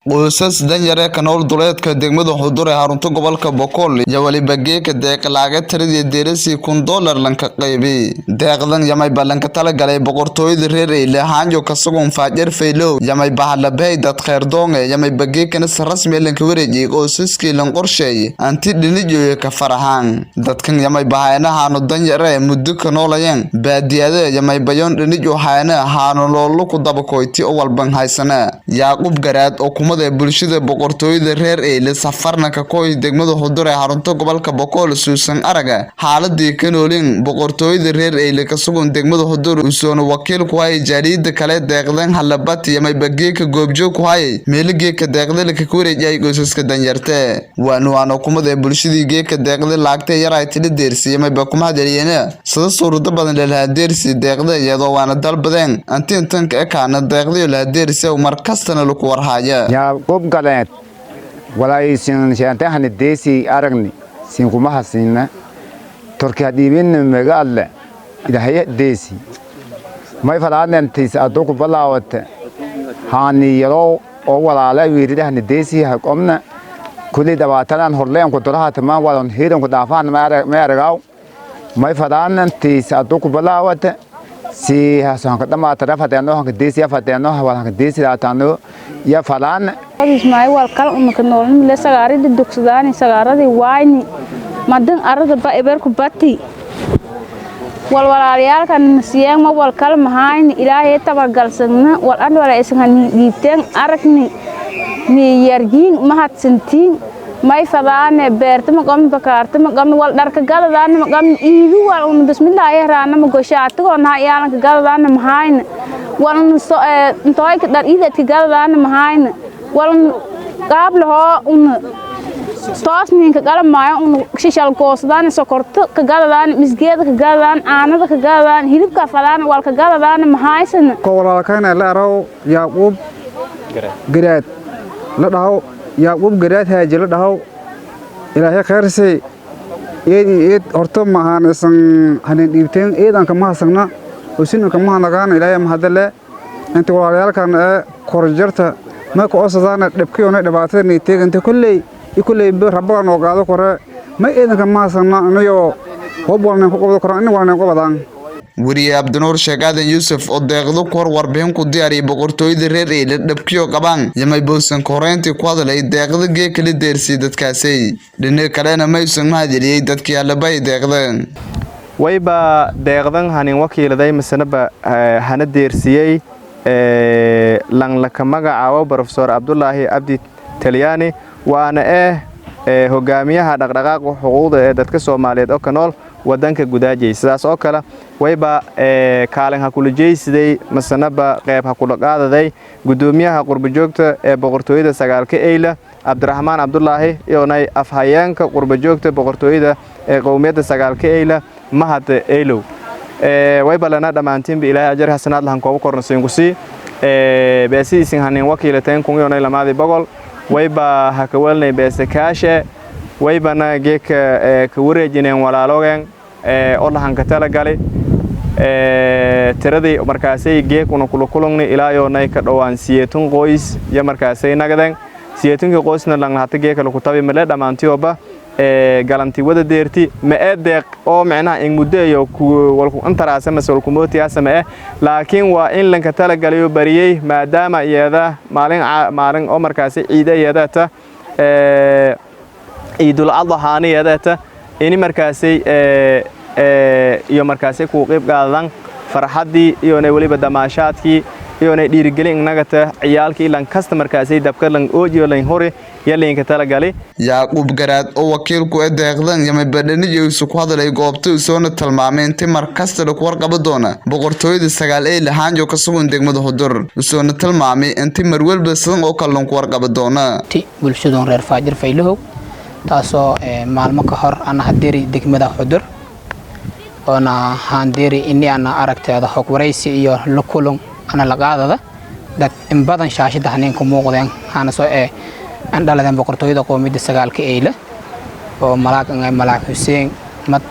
qoysas danyare ka nool duleedka degmada Xudur ee harunta gobolka Boqol iyo waliba geeka deeq lacag tiradii deerasi $1,000 lanka qaybay deeqdan yamay ballanka tala galay boqortooyada reer Eile Hanjo ka sugan Faajer Faylow yamay bahalabay dad khayr doonga yamay bageekana si rasmi lanka wareejiyay qoysaskii lan qorsheeyay anti dhiniyo ka farahan dadkan yamay bahaynahaano danyare muddo ka noolayeen baadiyada yamay bayon dhiniyo hayna haano loolu ku dabakoyti oo walban haysana Yaaqub Garaad oo kumada bulshada boqortooyada reer Eile safarna ka kooy degmada Xudur ee harunta gobolka Boqol suusan araga xaaladii ka noolin boqortooyada reer Eile ka sugan degmada Xudur usoon wakiil ku hay jariida kale deeqdan halabat yamay bageeka goobjoog ku hay meeligii ka deeqda ka kureeyay qoysaska danyarta waano kumada bulshadii geeka deeqda laagtay yaray tili deersi yamay ba kuma hadaliyeen sida suurada badan la deersi deeqda iyadoo waana dalbadeen antintan ka kaana deeqda la deersi oo markastana lagu warhaya Yaaqub Garaad walaa isin shaantahan deesi aragni sin kuma hasina Turkiya diibin magaala ilaahay deesi may falaadeen tiis adugu balaawata haani yaro oo walaala wiiridahan deesi ha qomna kulli dabaatan horleen ku daraha tamaan wadan heedan ku dhaafaan ma aragaaw may falaadeen tiis adugu balaawata si hasan ka dhamaata rafadeeno hanka deesi afadeeno hanka deesi laataano ya falaan ismaay wal kal umka noolin la sagaaridii dugsadaan sagaaradii waayni madan arada ba eberku batti walaalayaalkan siyaan ma wal kal mahayn ilaahay tabagalsana wal an wala isan dhiibteen aragni ni yargiin mahadsantiin may fadaane beertama qom bakaartama qom wal dharka galadaan ma qom iidu wal bismillaahi raana ma goshaatay ona yaalan galadaan mahayn wal intooy ka dar iidadka galadaan mahayn wal qaablo toosninka qalamaayo shishal goosdaan sokorto ka galadaan misgeeda ka galadaan aanada ka galadaan hilibka fadaan wal ka galadaan mahaysan ko walaalkayna la araw Yaaqub Garaad la dhaw Yaaqub Garaad haajilo dhaw ilaahay khayrsay eed horto mahaanaysan hanin dhiibteen eedan ka mahasagna oo sinu ka mahanagaan ilaahay mahadale inta walaalkayna korjarta ma ko osadana dhabkiyoona dhibaatada ni teeganta kulley rabbaga noo qaado kore ma eedan ka mahasagna anayo hobwalna ku qabdo kore in walna ku badaan wariye Abdinuur Sheekaadan Yuusuf oo deeqdo kor warbixin ku diyaariyay boqortooyada reer Eile dhabkiyo qabaan yamay boosan koreenti ku hadalay deeqda geeka la deersay dadkaasay dhinaca kalena maysan mahadceliyay dadkii halabay deeqdan wayba deeqdan hanin wakiiladay masanaba hana deersiyay lan la ka magacaabo Professor Abdullaahi Abdi Talyaani waana hogaamiyaha dhaqdhaqaaqa xuquuqda ee dadka Soomaaliyeed oo ka nool wadanka gudaajay sidaas oo kale wayba kaalin ha kula jeeysiday masanaba qayb ha kula qaadaday gudoomiyaha qurba joogta ee boqortooyada sagaalka Eile Abdiraxmaan Abdullaahi iyoonay afhayeenka qurba joogta boqortooyada ee qowmiyadda sagaalka Eile Mahad Eilow wayba lana dhamaantiin ilaahay ajar hasanaad lahan koob kornasiin ku sii beesiisin hanin wakiilateen kun iyoonay lamaadi boqol wayba ha ka walnay beesa kaashe waybana geeka ka wareejineen walaalogeen oo lahan ka tala galay tiradii markaasay geekuna kula kulungni ilaa yoonay ka dhawaan 8 qoys ya markaasay nagadan 8 qoysna lan hata geeka lagu tabi male dhamaantiyooba galanti wada deerti ma deeq oo macnaha in muddo walku antaraasa mas'uul kumootiya samee laakiin waa in lanka tala galayo bariyay maadaama iyada maalin oo markaasay ciidayada ta Idul Adha niyadata ini markaasay iyo markaasay ku qayb qaadan farxadii iyo waliba damaashaadkii iyo dhiirigelin nagata ciyaalkii lan customerkaasay dabka lan oojiyo lan hore yaleen tala galay Yaaqub Garaad oo wakiil ku deeqdan yamay badaniyo ku hadalay goobta soo tilmaamay inta markasta lagu warqabo doona boqortooyada sagaal Eile Hanjo ka sugan degmada Xudur soo tilmaamay inta marwalba san oo kala ku warqabo doona bulshada reer Faajer Faylow taasoo maalmo ka hor ana hadeeri degmada Xudur ona hadeeri inni ana aragteeda xog wareysi iyo la kulun ana la qaadada dad in badan shaashada haneen ku muuqdeen ana soo aan dhaladan boqortooyada qoomiyadda sagaalka Eile oo malaak Hussein Mad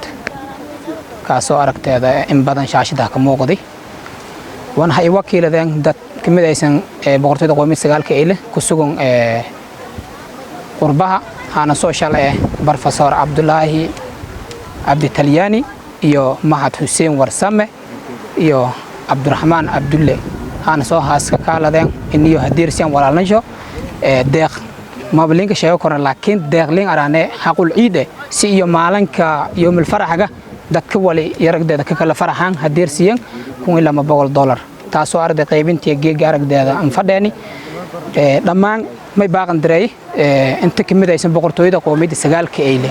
kaasoo aragteeda in badan shaashada ka muuqday wana hay wakiiladeen dad kamid aysan boqortooyada qoomiyadda sagaalka eyle ku sugan qurbaha hana social Professor Abdullahi Abdi Talyani iyo Mahad Hussein Warsame iyo Abdurrahman Abdulle hana soo haaska kaaladeen iniyo hadirsiyan walaalnasho deeq mablinka sheego koran laakiin deeqlin arane xaqul ciide si iyo maalinka yoomil faraxaga dadka wali yaragdeeda ka kala faraxan hadirsiyan $1,200 taasoo arday qaybintii geega aragdeeda aan fadheeni dhammaan may baaqan diray inta kamid aysan boqortooyada qoomiyadda sagaalka eyle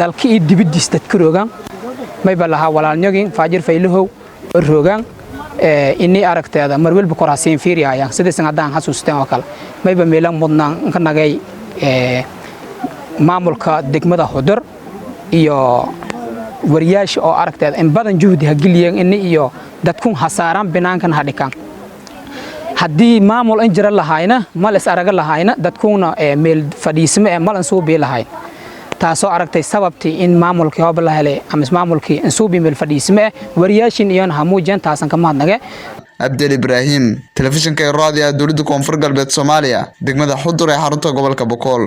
dalka iyo dibadiis dadka roogan may balaha walaalnyagin faajir faylahow roogan inni aragteeda marwalba kor hasiin fiiriyayaan sidaysan haddaan xasuusteen oo kale mayba meelan mudnaan ka nagay maamulka degmada Xudur iyo wariyaasha oo aragteeda in badan juhdi hageliyeen inni iyo dadku hasaaran binaankan hadhikan haddii maamul in jira lahayna malis araga lahayna dadkuna meel fadhiismo malan soo bii lahayn taasoo aragtay sababtii in maamulkii hoob la helay ama maamulkii in soo bii meel fadhiismo wariyaashin iyo hamuujin taasan ka mahadnaqay Abdel Ibrahim telefishinka raadiyaha dowladda Koonfur Galbeed Soomaaliya degmada Xudur ee xarunta gobolka Boqol